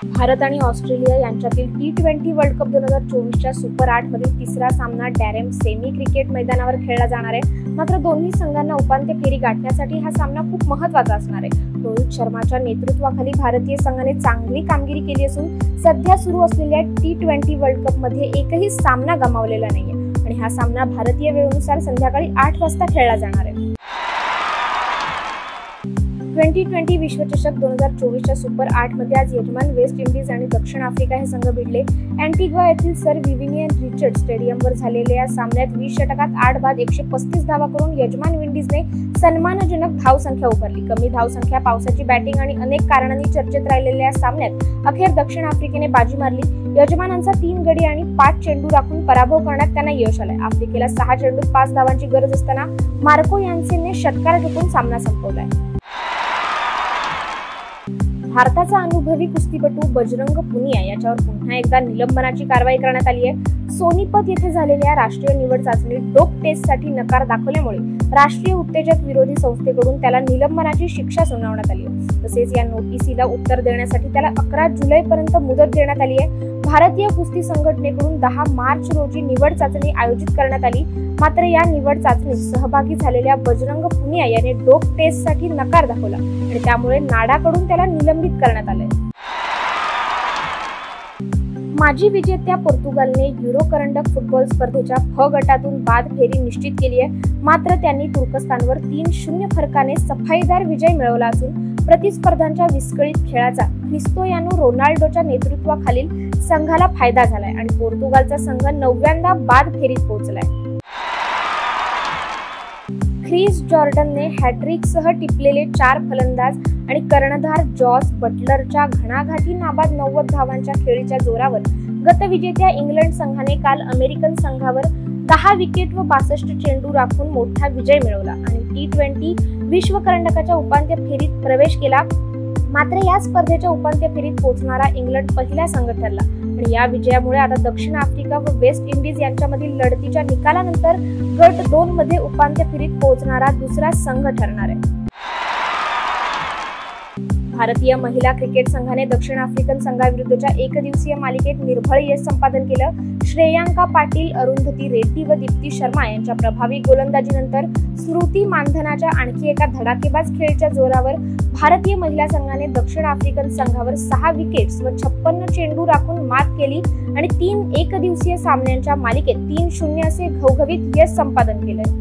भारत आणि ऑस्ट्रेलिया यांच्यातील T20 world cup 2024च्या super 8 मधील तिसरा सामना डॅरेम सेमी क्रिकेट मैदानावर खेळला जाणार आहे। मात्र दोन्ही संघांना उपांत्य फेरी गाठण्यासाठी हा सामना खूप महत्त्वाचा असणार आहे। रोहित शर्माच्या नेतृत्वाखाली भारतीय संघाने चांगली कामगिरी केली असून सध्या सुरू असलेल्या T20 वर्ल्ड कप मध्ये एकही सामना गमावलेला नाहीये आणि हा सामना भारतीय वेळेनुसार संध्याकाळी 8 वाजता खेळला जाणार आहे। 2020 विश्वचषक 2024च्या सुपर 8 मध्ये आज यजमान वेस्ट इंडिज आणि दक्षिण आफ्रिका हे संघ भिडले। अँटिग्वा येथील सर विविनियन रिचर्ड स्टेडियमवर झालेल्या या सामन्यात 20 षटकात 8 बाद 135 धावा करून यजमान विंडीजने सन्मानजनक धावसंख्या उभारली। कमी धावसंख्या, पावसाची बॅटिंग आणि अनेक कारणांनी चर्चेत राहिलेल्या या सामन्यात अखेर दक्षिण आफ्रिकेने बाजी मारली। यजमानांचा 3 गडी आणि 5 चेंडू राखून पराभव करण्यात त्यांना यश आले। आफ्रिकेला 6 चेंडूत 5 धावांची गरज असताना मार्को यान्सेनने षटकार ठोकून सामना संपवलाय। भारताचा अनुभवी कुस्तीपटू बजरंग पुनिया याच्यावर पुन्हा एकदा निलंबनाची कारवाई करण्यात आली आहे। सोनीपत येथे झालेल्या राष्ट्रीय निवड चाचणीत डोप टेस्टसाठी नकार दाखवल्यामुळे राष्ट्रीय उत्तेजक विरोधी संस्थेकडून त्याला निलंबनाची शिक्षा सुनावण्यात आली आहे। तसेच या नोटीसीला उत्तर देण्यासाठी त्याला 11 जुलैपर्यंत मुदत देण्यात आली आहे। भारतीय कुस्ती संघटनेकडून 10 मार्च रोजी निवड चाचणी आयोजित करण्यात आली। मात्र या निवड चाचणीत सहभागी झालेल्या बजरंग पुनिया याने डोप टेस्टसाठी नकार दाखवला आणि त्यामुळे नाडाकडून त्याला निलंबित करण्यात आले। माजी विजेत्या पोर्तुगालने युरो करंडक फुटबॉल स्पर्धेच्या फ गटातून बाद फेरी निश्चित केली आहे। मात्र त्यांनी तुर्कस्तानवर 3-0 फरकाने सफाईदार विजय मिळवला असून प्रतिस्पर्ध्यांच्या विस्कळीत खेळाचा क्रिस्टियानो रोनाल्डोच्या नेतृत्वाखालील संघाला फायदा झालाय आणि पोर्तुगालचा संघ 9व्यांदा बाद फेरीत पोहोचलाय। ख्रिस जॉर्डनने हॅट्रिकसह टिपलेले 4 फलंदाज आणि कर्णधार जॉस बटलरच्या घणाघाती नाबाद 90 धावांच्या खेळीच्या जोरावर गतविजेत्या इंग्लंड संघाने काल अमेरिकन संघावर 10 विकेट व 62 चेंडू राखून मोठा विजय मिळवला आणि T20 विश्वकरंडकाच्या उपांत्य फेरीत प्रवेश केला। मात्र या स्पर्धेच्या उपांत्य फेरीत पोहोचणारा इंग्लंड पहिला संघ ठरला आणि या विजयामुळे आता दक्षिण आफ्रिका व वेस्ट इंडिज यांच्यामधील लढतीच्या निकालानंतर गट 2 मध्ये उपांत्य फेरीत पोहोचणारा दुसरा संघ ठरणार आहे। भारतीय महिला क्रिकेट संघाने दक्षिण आफ्रिकन संघाविरुद्धच्या एकदिवसीय मालिकेत निर्भळ यश संपादन केलं। श्रेयांका पाटील, अरुंधती रेड्डी व दीप्ती शर्मा यांच्या प्रभावी गोलंदाजीनंतर स्मृती मानधनाच्या आणखी एका धडाकेबाज खेळीच्या जोरावर भारतीय महिला संघाने दक्षिण आफ्रिकन संघावर 6 विकेट्स व 56 चेंडू राखून मात केली आणि 3 एकदिवसीय सामन्यांच्या मालिकेत 3-0 असे घवघवीत यश संपादन केले।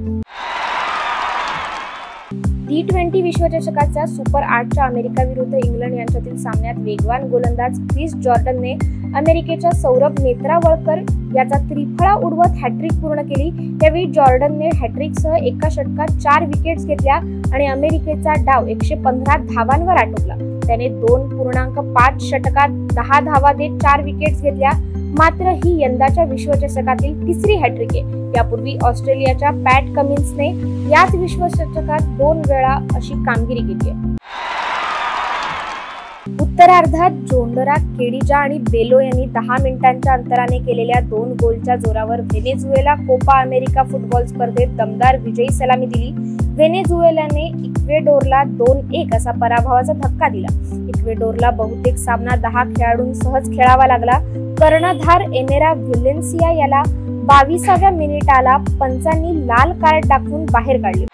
T20 विश्वचषकाच्या सुपर 8च्या अमेरिका विरुद्ध इंग्लंड यांच्यातील सामन्यात वेगवान गोलंदाज ख्रिस जॉर्डनने अमेरिकेच्या सौरभ नेत्रावळकर याचा त्रिफळा उडवत हॅट्रिक पूर्ण केली। यावेळी जॉर्डनने हॅट्रिकसह एका षटकात 4 विकेट्स घेतल्या आणि अमेरिकेचा डाव 115 धावांवर आटोपला। त्याने 2.5 षटकात 10 धावा देत 4 विकेट्स घेतल्या। मात्र ही यंदाच्या विश्वचषकातील तिसरी हॅट्रिक आहे। यापूर्वी ऑस्ट्रेलियाच्या पॅट कमिन्सने याच विश्वचषकात 2 वेळा अशी कामगिरी केली आहे। उत्तरार्धात जोंडरा केडिजा आणि बेलो यांनी 10 मिनिटांच्या अंतराने केलेल्या 2 गोलच्या जोरावर व्हेनेझुएला कोपा अमेरिका फुटबॉल स्पर्धेत दमदार विजयी सलामी दिली। व्हेनेझुएलाने इक्वेडोरला 2-1 असा पराभवाचा धक्का दिला। इक्वेडोरला बहुतेक सामना 10 खेळाडूंसहच खेळावा लागला। कर्णधार एनेरा व्हॅलेन्सिया याला 22व्या मिनिटाला पंचांनी लाल कार्ड दाखवून बाहेर काढले।